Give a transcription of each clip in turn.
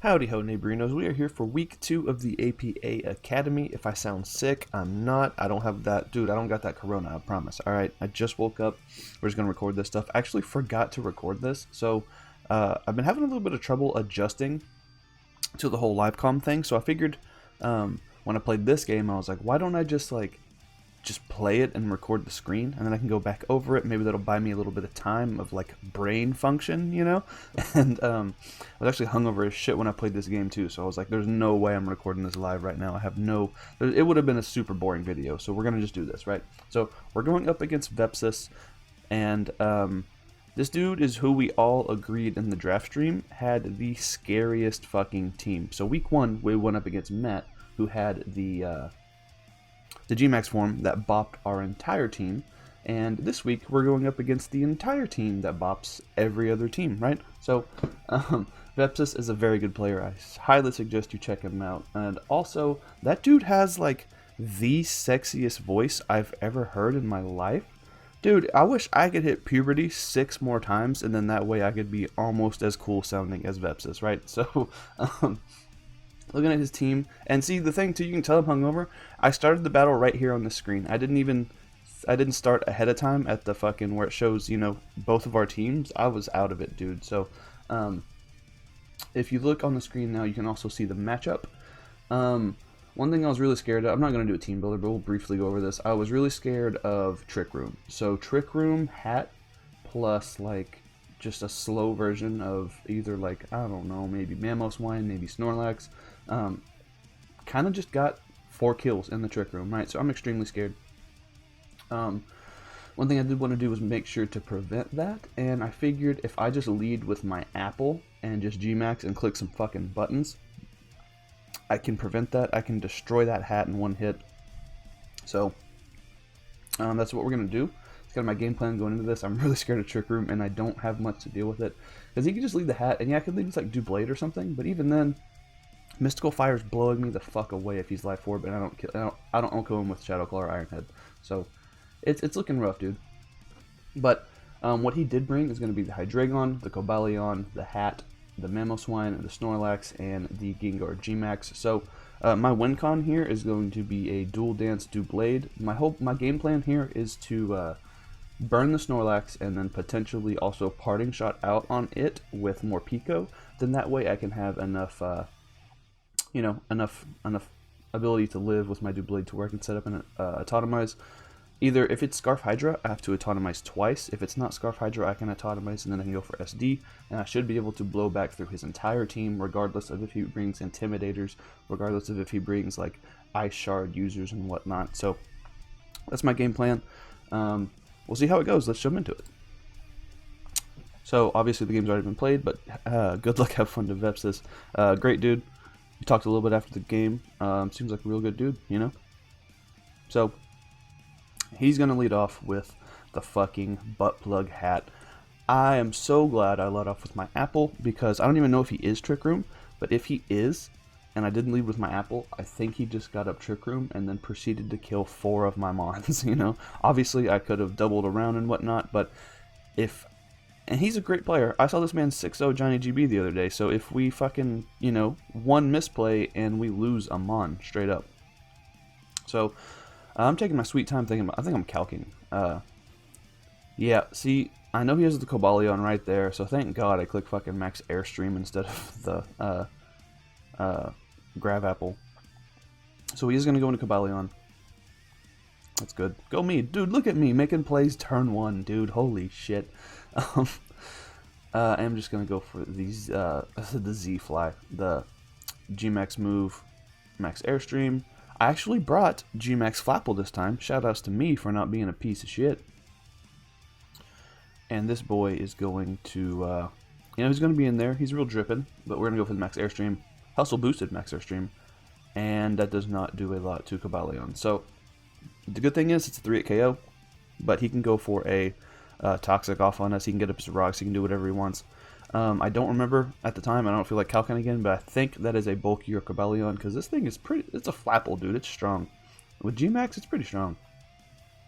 Howdy ho, neighborinos. We are here for week 2 of the APA Academy. If I sound sick, I'm not. I don't have that. Dude, I don't got that corona, I promise. Alright, I just woke up. We're just going to record this stuff. I actually forgot to record this. So, I've been having a little bit of trouble adjusting to the whole live comm thing. So I figured, when I played this game, I was like, why don't I just play it and record the screen, and then I can go back over it. Maybe that'll buy me a little bit of time of brain function, you know. And I was actually hungover as shit when I played this game too, so I was like, there's no way I'm recording this live right now. I have no, it would have been a super boring video, so we're gonna just do this, right? So we're going up against Vepsis, and this dude is who we all agreed in the draft stream had the scariest fucking team. So week 1 we went up against Matt, who had the Gmax form that bopped our entire team, and this week we're going up against the entire team that bops every other team, right? So, Vepsis is a very good player. I highly suggest you check him out. And also, that dude has the sexiest voice I've ever heard in my life. Dude, I wish I could hit puberty 6 more times, and then that way I could be almost as cool sounding as Vepsis, right? So, looking at his team, and see, the thing too, you can tell I'm hungover. I started the battle right here on the screen. I didn't start ahead of time at the fucking where it shows, you know, both of our teams. I was out of it, dude. So, if you look on the screen now, you can also see the matchup. One thing I was really scared of, I'm not going to do a team builder, but we'll briefly go over this. I was really scared of Trick Room. So, Trick Room hat plus, just a slow version of either, I don't know, maybe Mammoth Swine, maybe Snorlax. Kind of just got 4 kills in the Trick Room, right? So I'm extremely scared. One thing I did want to do was make sure to prevent that, and I figured if I just lead with my apple and just Gmax and click some fucking buttons, I can prevent that. I can destroy that hat in one hit. So that's what we're going to do. It's kind of my game plan going into this. I'm really scared of Trick Room, and I don't have much to deal with it. Because he can just leave the hat, and yeah, I could leave this Do Blade or something, but even then, Mystical Fire's blowing me the fuck away if he's Life Orb, and I don't kill him with Shadow Claw or Ironhead. So, it's looking rough, dude. But, what he did bring is going to be the Hydreigon, the Cobalion, the hat, the Mamoswine, the Snorlax, and the Gengar Gmax. So, my win con here is going to be a Dual Dance, Do Blade. My game plan here is to burn the Snorlax and then potentially also Parting Shot out on it with more Pico. Then that way I can have enough, enough ability to live with my Do Blade to where I can set up an autotomize. Either if it's Scarf Hydra, I have to autotomize twice. If it's not Scarf Hydra, I can autotomize and then I can go for SD. And I should be able to blow back through his entire team, regardless of if he brings Intimidators, regardless of if he brings Ice Shard users and whatnot. So that's my game plan. We'll see how it goes. Let's jump into it. So obviously the game's already been played, but good luck, have fun to Vepsis. Great dude. We talked a little bit after the game. Seems like a real good dude, you know? So, he's going to lead off with the fucking butt plug hat. I am so glad I led off with my apple, because I don't even know if he is Trick Room, but if he is, and I didn't lead with my apple, I think he just got up Trick Room and then proceeded to kill 4 of my mons, you know? Obviously, I could have doubled around and whatnot, but if... And he's a great player. I saw this man 6-0 Johnny GB the other day, so if we fucking, one misplay and we lose a mon, straight up. So, I'm taking my sweet time thinking about, I think I'm calking. Yeah, see, I know he has the Cobalion right there, so thank God I clicked fucking Max Airstream instead of the, Grav Apple. So he is going to go into Cobalion. That's good. Go me. Dude, look at me making plays turn 1, dude. Holy shit. I'm just going to go for these, the Z-Fly. The Gmax move, Max Airstream. I actually brought Gmax Flapple this time. Shoutouts to me for not being a piece of shit. And this boy is going to, he's going to be in there. He's real dripping, but we're going to go for the Max Airstream. Hustle boosted Max Airstream. And that does not do a lot to Cobalion. So, the good thing is, it's a 3-8 KO, but he can go for a Toxic off on us. He can get up his rocks. He can do whatever he wants. I don't remember at the time. I don't feel like calcing again, but I think that is a bulkier Cobalion, because this thing is pretty... It's a Flapple, dude. It's strong. With Gmax, it's pretty strong.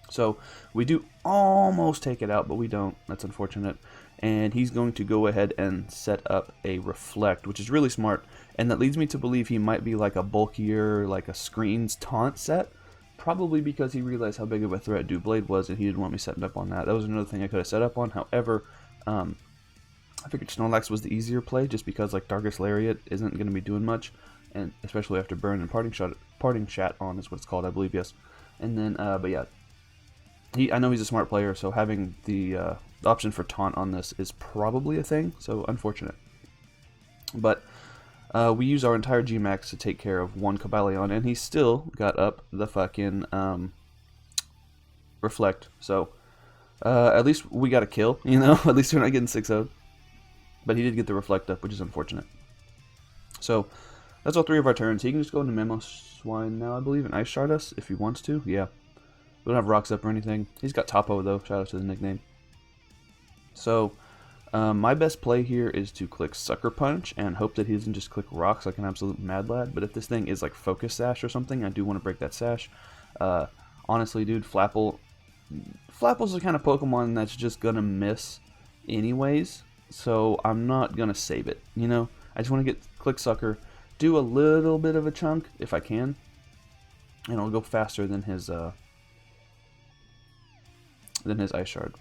So, we do almost take it out, but we don't. That's unfortunate. and he's going to go ahead and set up a reflect, which is really smart, and that leads me to believe he might be like a bulkier, like a screens taunt set, probably because he realized how big of a threat Blade was and he didn't want me setting up on that. That was another thing I could have set up on. However, I figured Snorlax was the easier play just because like Darkest Lariat isn't going to be doing much, and especially after Burn and Parting Shot on is what it's called, I believe, yes. And then, but yeah, I know he's a smart player, so having the option for taunt on this is probably a thing, so unfortunate. But we use our entire Gmax to take care of one Cobalion, and he still got up the fucking Reflect, so at least we got a kill, you know, at least we're not getting 6-0'd. But he did get the Reflect up, which is unfortunate. So that's all 3 of our turns. He can just go into Memo Swine now, I believe, and Ice Shard us if he wants to, yeah. We don't have rocks up or anything. He's got Topo though, shout out to the nickname. So, my best play here is to click Sucker Punch and hope that he doesn't just click rocks like an absolute mad lad. But if this thing is like Focus Sash or something, I do want to break that Sash. Honestly, dude, Flapple's the kind of Pokemon that's just gonna miss anyways. So I'm not gonna save it, you know? I just want to get click Sucker, do a little bit of a chunk if I can, and it'll go faster than his Ice Shard.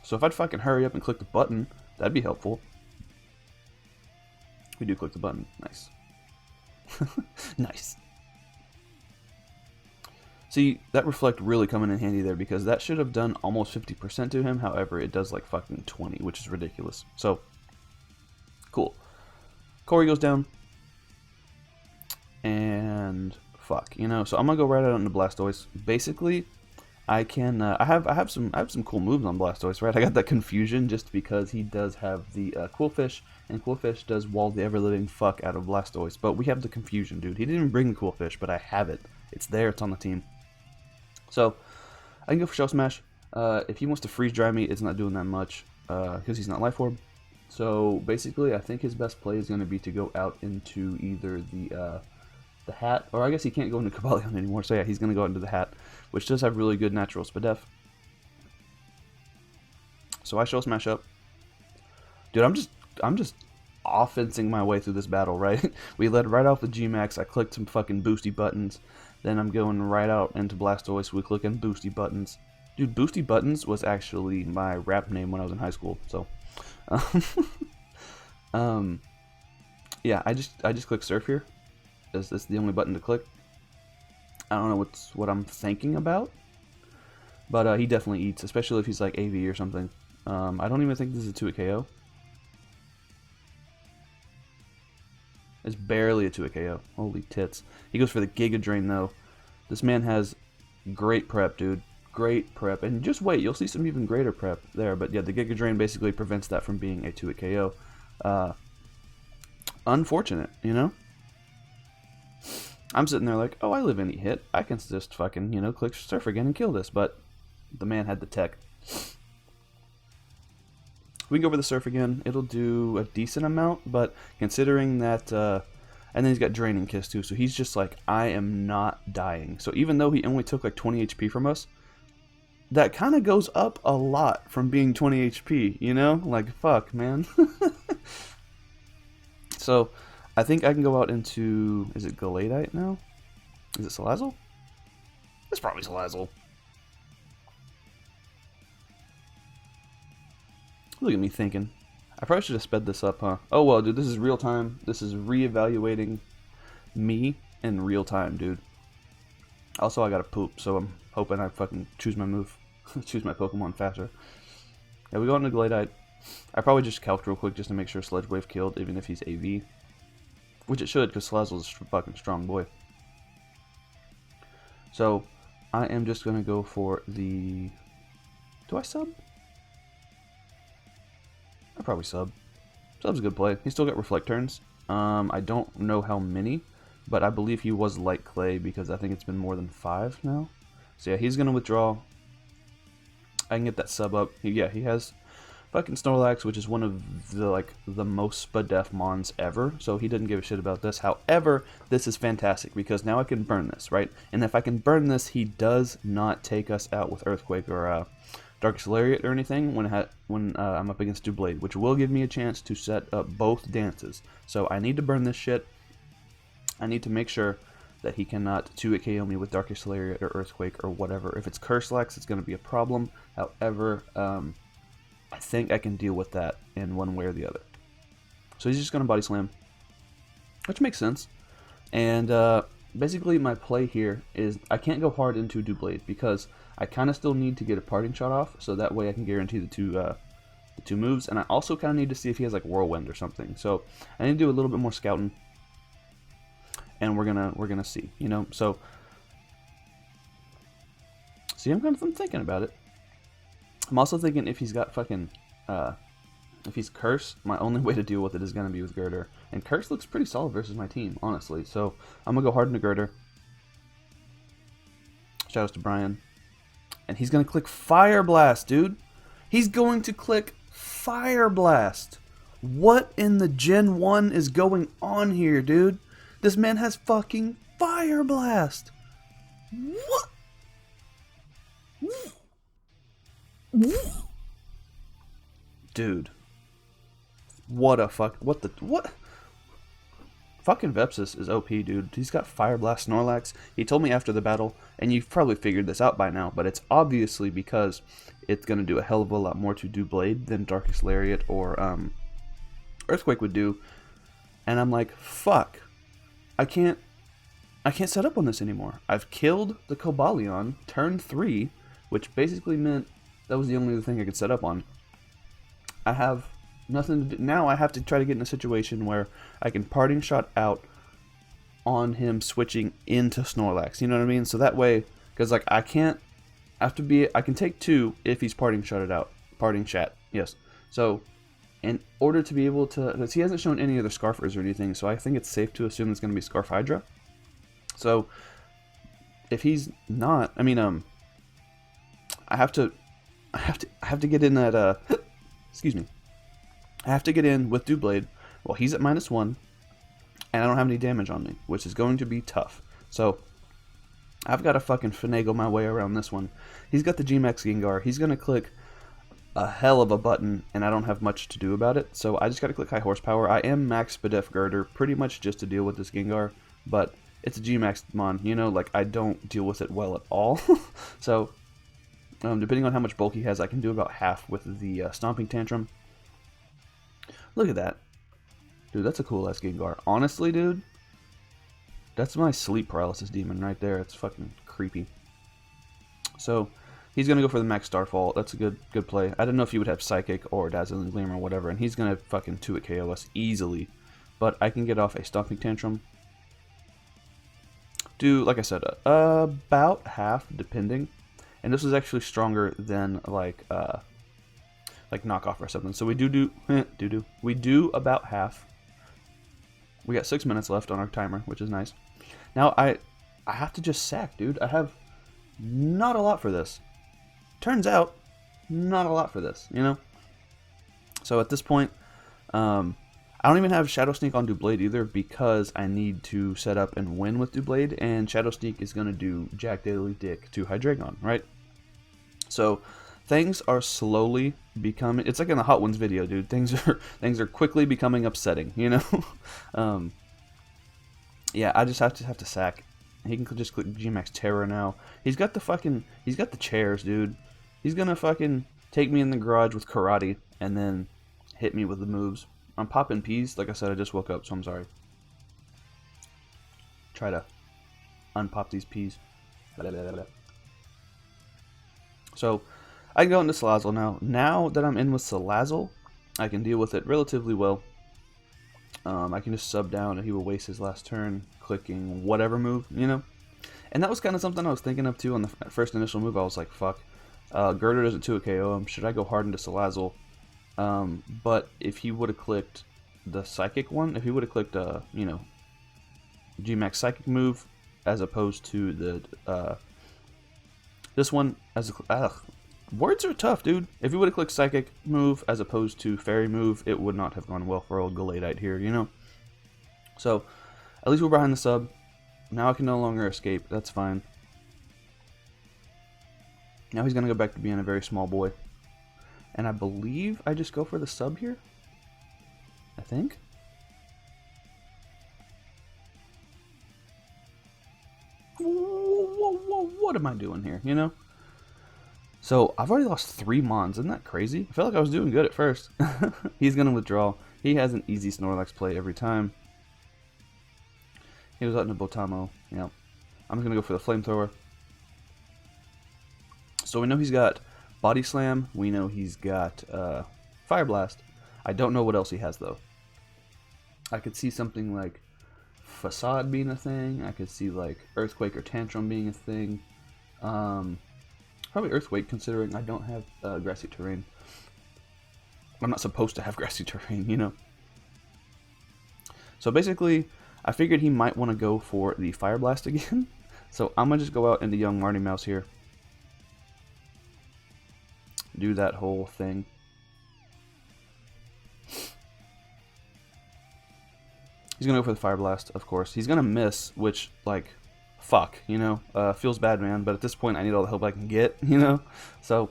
So if I'd fucking hurry up and click the button, that'd be helpful. We do click the button. Nice. Nice. See, that Reflect really coming in handy there because that should have done almost 50% to him. However, it does like fucking 20, which is ridiculous. So, cool. Corey goes down. And fuck, you know. So I'm gonna go right out into Blastoise. Basically, I can. I have some cool moves on Blastoise, right? I got that Confusion just because he does have the Qwilfish, and Qwilfish does wall the ever living fuck out of Blastoise. But we have the Confusion, dude. He didn't even bring the Qwilfish, but I have it. It's there. It's on the team. So I can go for Shell Smash. If he wants to freeze dry me, it's not doing that much because he's not Life Orb. So basically, I think his best play is going to be to go out into either the hat, or I guess he can't go into Cobalion anymore. So yeah, he's going to go out into the hat, which does have really good natural Spadef. So I Shell Smash up. Dude, I'm just offensing my way through this battle, right? We led right off with Gmax. I clicked some fucking boosty buttons. Then I'm going right out into Blastoise. We click in boosty buttons. Dude, boosty buttons was actually my rap name when I was in high school. So, yeah, I just click Surf here. That's the only button to click. I don't know what I'm thinking about, but he definitely eats, especially if he's like AV or something. I don't even think this is a 2-hit KO. It's barely a 2-hit KO. Holy tits. He goes for the Giga Drain, though. This man has great prep, dude. Great prep. And just wait, you'll see some even greater prep there. But yeah, the Giga Drain basically prevents that from being a 2-hit KO. Unfortunate, you know? I'm sitting there like, oh, I live any hit. I can just fucking, you know, click Surf again and kill this. But the man had the tech. We can go over the Surf again. It'll do a decent amount, but considering that, and then he's got Draining Kiss too, so he's just like, I am not dying. So even though he only took like 20 HP from us, that kind of goes up a lot from being 20 HP, you know? Like, fuck, man. So, I think I can go out into, is it Gallade now? Is it Salazzle? It's probably Salazzle. Look at me thinking. I probably should have sped this up, huh? Oh well, dude, this is real time. This is re-evaluating me in real time, dude. Also, I gotta poop, so I'm hoping I fucking choose my move. Choose my Pokemon faster. Yeah, we go into Gladite. I probably just calced real quick just to make sure Sledge Wave killed, even if he's AV. Which it should, because Salazzle's a fucking strong boy. So, I am just gonna go for the... Do I sub? I probably sub. Sub's a good play. He's still got Reflect turns. I don't know how many, but I believe he was Light Clay because I think it's been more than 5 now. So yeah, he's gonna withdraw. I can get that sub up. Yeah, he has fucking Snorlax, which is one of the most Spadef mons ever. So he didn't give a shit about this. However, this is fantastic because now I can burn this, right? And if I can burn this, he does not take us out with Earthquake or Darkest Lariat or anything when I'm up against Doublade, which will give me a chance to set up both dances. So I need to burn this shit. I need to make sure that he cannot 2-hit KO me with Darkest Lariat or Earthquake or whatever. If it's Curse Lex, it's going to be a problem. However, I think I can deal with that in one way or the other. So he's just going to Body Slam, which makes sense. And basically my play here is I can't go hard into Doublade because I kind of still need to get a parting shot off, so that way I can guarantee the two moves. And I also kind of need to see if he has like Whirlwind or something. So I need to do a little bit more scouting, and we're gonna see, you know. So see, I'm thinking about it. I'm also thinking if he's got fucking if he's Curse, my only way to deal with it is gonna be with Girder, and Curse looks pretty solid versus my team, honestly. So I'm gonna go hard into Girder. Shoutouts to Brian. And he's going to click Fire Blast, dude. He's going to click Fire Blast. What in the Gen 1 is going on here, dude? This man has fucking Fire Blast. What? Dude. What a fuck. What? Fucking Vepsis is OP, dude. He's got Fire Blast Snorlax. He told me after the battle, and you've probably figured this out by now, but it's obviously because it's going to do a hell of a lot more to Doublade than Darkest Lariat or Earthquake would do. And I'm like, fuck. I can't set up on this anymore. I've killed the Cobalion turn 3, which basically meant that was the only other thing I could set up on. I have nothing to do. Now I have to try to get in a situation where I can parting shot out on him switching into Snorlax. You know what I mean? So that way, because like I can take 2 if he's parting shotted out. Parting shot, yes. So in order to be able to, because he hasn't shown any other Scarfers or anything, so I think it's safe to assume it's going to be Scarf Hydra. So if he's not, I mean, I have to get in that. Excuse me. I have to get in with Doublade while he's at -1, and I don't have any damage on me, which is going to be tough. So I've got to fucking finagle my way around this one. He's got the G-Max Gengar. He's going to click a hell of a button, and I don't have much to do about it. So I just got to click High Horsepower. I am Max Spadef Girder pretty much just to deal with this Gengar, but it's a G-Max Mon, you know, like I don't deal with it well at all. So depending on how much bulk he has, I can do about half with the Stomping Tantrum. Look at that. Dude, that's a cool-ass Gengar. Honestly, dude, that's my sleep paralysis demon right there. It's fucking creepy. So, he's going to go for the Max Starfall. That's a good play. I didn't know if he would have Psychic or Dazzling Gleam or whatever, and he's going to fucking 2-hit KO us easily. But I can get off a Stomping Tantrum. Do, like I said, about half, depending. And this is actually stronger than, like knockoff or something. So we we do about half. We got 6 minutes left on our timer, which is nice. Now I have to just sack, dude. I have not a lot for this. Turns out, not a lot for this, you know? So at this point, I don't even have Shadow Sneak on Doublade either because I need to set up and win with Doublade, and Shadow Sneak is going to do Jack Daily Dick to Hydreigon, right? So things are slowly becoming, it's like in the Hot Ones video, dude. Things are quickly becoming upsetting, you know? Yeah, I just have to sack. He can just click G-Max Terror now. He's got the chairs, dude. He's gonna fucking take me in the garage with Karate and then hit me with the moves. I'm popping peas. Like I said, I just woke up, so I'm sorry. Try to unpop these peas. So, I can go into Salazzle now. Now that I'm in with Salazzle, I can deal with it relatively well. I can just sub down and he will waste his last turn clicking whatever move, you know? And that was kind of something I was thinking of too on the first initial move. I was like, fuck. Girder doesn't 2-hit KO him. Should I go hard into Salazzle? But if he would have clicked the Psychic one, if he would have clicked, you know, G-Max Psychic move as opposed to the, this one as a, words are tough, dude. If he would have clicked Psychic move as opposed to Fairy move, it would not have gone well for old Galadeite here, you know? So, at least we're behind the sub. Now I can no longer escape. That's fine. Now he's going to go back to being a very small boy. And I believe I just go for the sub here. I think. What am I doing here, you know? So, I've already lost 3 Mons. Isn't that crazy? I felt like I was doing good at first. He's going to withdraw. He has an easy Snorlax play every time. He was out in a Botamo. Yeah. I'm just going to go for the Flamethrower. So, we know he's got Body Slam. We know he's got Fire Blast. I don't know what else he has, though. I could see something like Facade being a thing. I could see like Earthquake or Tantrum being a thing. Probably Earthquake, considering I don't have grassy terrain. I'm not supposed to have grassy terrain, you know. So basically, I figured he might want to go for the Fire Blast again. So I'm going to just go out into Young Marty Mouse here. Do that whole thing. He's going to go for the Fire Blast, of course. He's going to miss, which, like, fuck, you know. Feels bad, man. But at this point, I need all the help I can get, you know. So,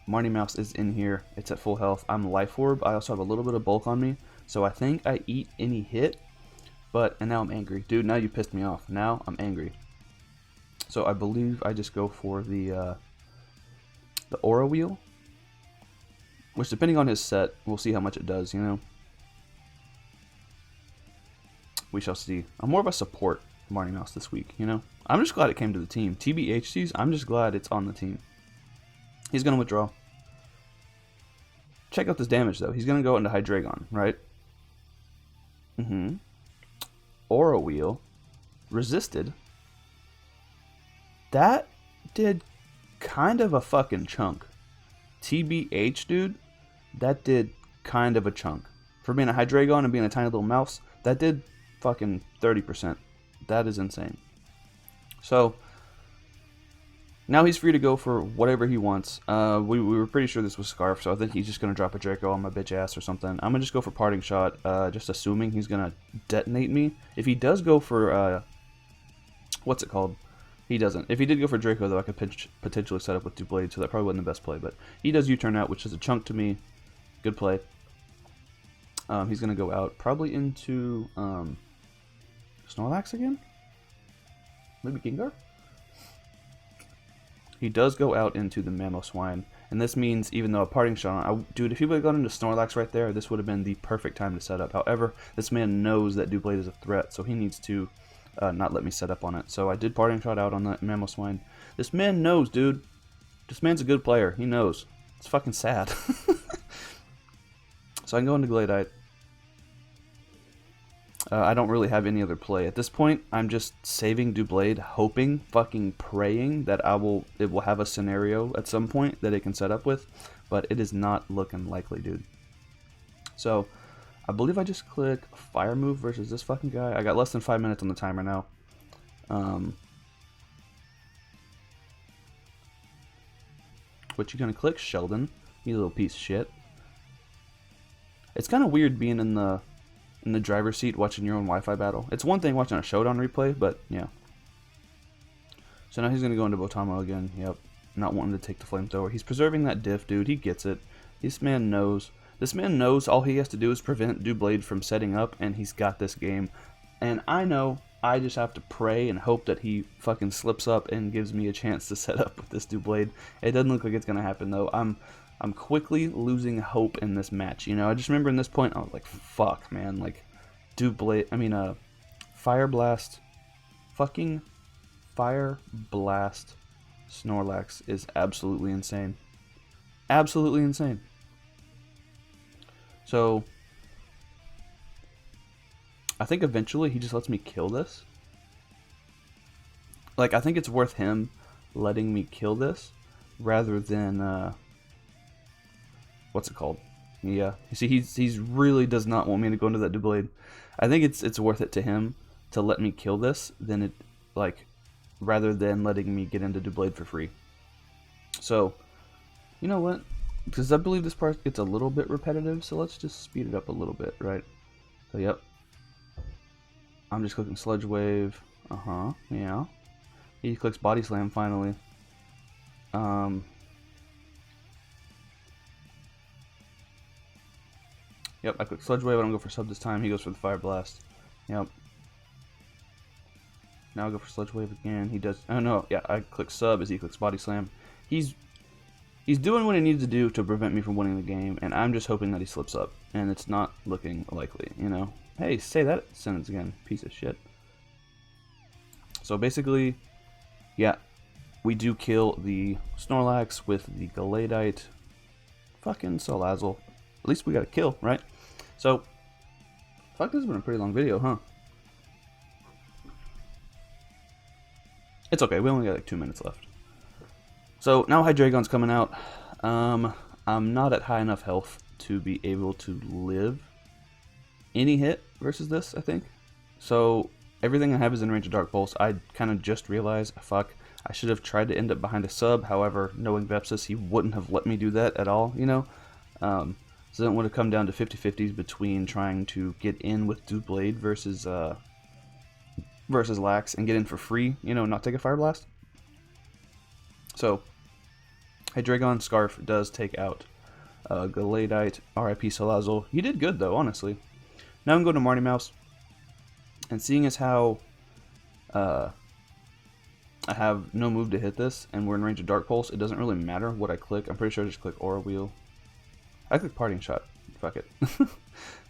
Marty Mouse is in here. It's at full health. I'm Life Orb. I also have a little bit of bulk on me. So I think I eat any hit. And now I'm angry. Dude, now you pissed me off. Now I'm angry. So I believe I just go for the Aura Wheel. Which, depending on his set, we'll see how much it does, you know. We shall see. I'm more of a support Marty Mouse this week, you know. I'm just glad it came to the team. TBHCs, I'm just glad it's on the team. He's going to withdraw. Check out this damage, though. He's going to go into Hydreigon, right? Aura Wheel. Resisted. That did kind of a fucking chunk. TBH, dude, that did kind of a chunk. For being a Hydreigon and being a tiny little mouse, that did fucking 30%. That is insane. So now he's free to go for whatever he wants. We were pretty sure this was Scarf, so I think he's just going to drop a Draco on my bitch ass or something. I'm going to just go for Parting Shot, just assuming he's going to detonate me. If he does go for, what's it called? He doesn't. If he did go for Draco, though, I could potentially set up with Doublade, so that probably wasn't the best play. But he does U-turn out, which is a chunk to me. Good play. He's going to go out probably into Snorlax again? Maybe Gengar? He does go out into the Mamoswine. And this means, even though a Parting Shot... dude, if he would have gone into Snorlax right there, this would have been the perfect time to set up. However, this man knows that Doublade is a threat, so he needs to not let me set up on it. So I did Parting Shot out on the Mamoswine. This man knows, dude. This man's a good player. He knows. It's fucking sad. So I can go into Gladite. I don't really have any other play. At this point, I'm just saving Doublade, hoping, fucking praying that it will have a scenario at some point that it can set up with, but it is not looking likely, dude. So, I believe I just click Fire Move versus this fucking guy. I got less than 5 minutes on the timer now. What you gonna click? Sheldon. You little piece of shit. It's kind of weird being in the driver's seat watching your own Wi-Fi battle. It's one thing watching a Showdown replay, but yeah. So now he's going to go into Botamo again. Yep. Not wanting to take the Flamethrower. He's preserving that diff, dude. He gets it. This man knows. This man knows all he has to do is prevent Doublade from setting up, and he's got this game. And I know I just have to pray and hope that he fucking slips up and gives me a chance to set up with this Doublade. It doesn't look like it's going to happen, though. I'm quickly losing hope in this match, you know. I just remember in this point, I was like, fuck, man, like, Fire Blast, fucking Fire Blast Snorlax is absolutely insane. Absolutely insane. So, I think eventually he just lets me kill this. Like, I think it's worth him letting me kill this rather than, what's it called? Yeah. You see, he's really does not want me to go into that Doublade. I think it's worth it to him to let me kill this than it, like, rather than letting me get into Doublade for free. So, you know what? Because I believe this part gets a little bit repetitive, so let's just speed it up a little bit, right? So, yep. I'm just clicking Sludge Wave. Yeah. He clicks Body Slam finally. Yep, I click Sludge Wave. I don't go for sub this time. He goes for the Fire Blast. Yep. Now I go for Sludge Wave again. He does. Oh no, yeah. I click sub as he clicks Body Slam. He's doing what he needs to do to prevent me from winning the game, and I'm just hoping that he slips up, and it's not looking likely. You know. Hey, say that sentence again, piece of shit. So basically, yeah, we do kill the Snorlax with the Gallade. Fucking Salazzle. At least we got a kill, right? So, fuck, this has been a pretty long video, huh? It's okay, we only got like 2 minutes left. So, now Hydreigon's coming out. I'm not at high enough health to be able to live any hit versus this, I think. So, everything I have is in range of Dark Pulse. I kind of just realized, fuck, I should have tried to end up behind a sub. However, knowing Vepsis, he wouldn't have let me do that at all, you know? So then it would have come down to 50-50s between trying to get in with Doublade versus Lax and get in for free, you know, not take a Fire Blast. So, Hydreigon Scarf does take out Gallade, RIP Salazzle. He did good though, honestly. Now I'm going to Marty Mouse, and seeing as how I have no move to hit this, and we're in range of Dark Pulse, it doesn't really matter what I click. I'm pretty sure I just click Aura Wheel. I click Parting Shot. Fuck it.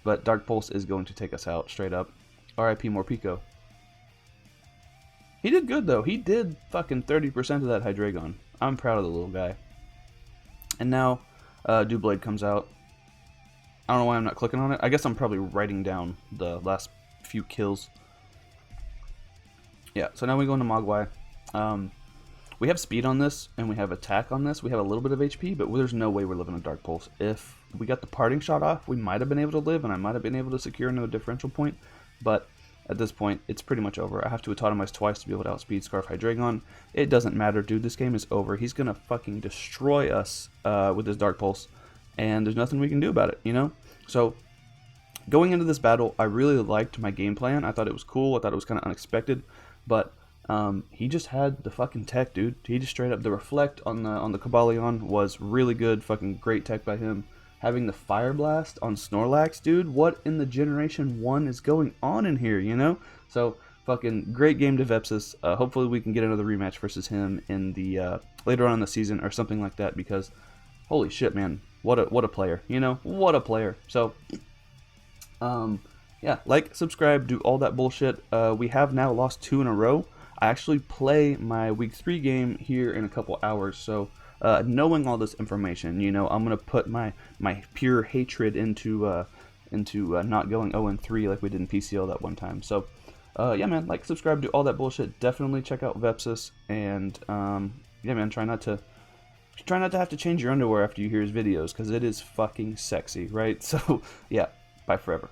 But Dark Pulse is going to take us out straight up. RIP Morpeko. He did good though. He did fucking 30% of that Hydreigon. I'm proud of the little guy. And now Doublade comes out. I don't know why I'm not clicking on it. I guess I'm probably writing down the last few kills. Yeah, so now we go into Mogwai. We have speed on this, and we have attack on this. We have a little bit of HP, but there's no way we're living a Dark Pulse. If we got the Parting Shot off, we might have been able to live, and I might have been able to secure another differential point. But at this point, it's pretty much over. I have to autotomize twice to be able to outspeed Scarf Hydreigon. It doesn't matter, dude. This game is over. He's going to fucking destroy us with his Dark Pulse, and there's nothing we can do about it, you know? So, going into this battle, I really liked my game plan. I thought it was cool. I thought it was kind of unexpected, but he just had the fucking tech, dude. He just straight up, the Reflect on the Cobalion was really good, fucking great tech by him. Having the Fire Blast on Snorlax, dude, what in the Generation 1 is going on in here, you know? So, fucking great game to Vepsis. Hopefully we can get another rematch versus him in the, later on in the season or something like that, because, holy shit, man, what a player, you know? What a player. So, yeah, like, subscribe, do all that bullshit. We have now lost 2 in a row. I actually play my Week 3 game here in a couple hours, so knowing all this information, you know, I'm gonna put my pure hatred into not going 0-3 like we did in PCL that one time. So yeah, man, like, subscribe, do all that bullshit. Definitely check out Vepsis, and yeah, man, try not to have to change your underwear after you hear his videos, because it is fucking sexy, right? So yeah, bye forever.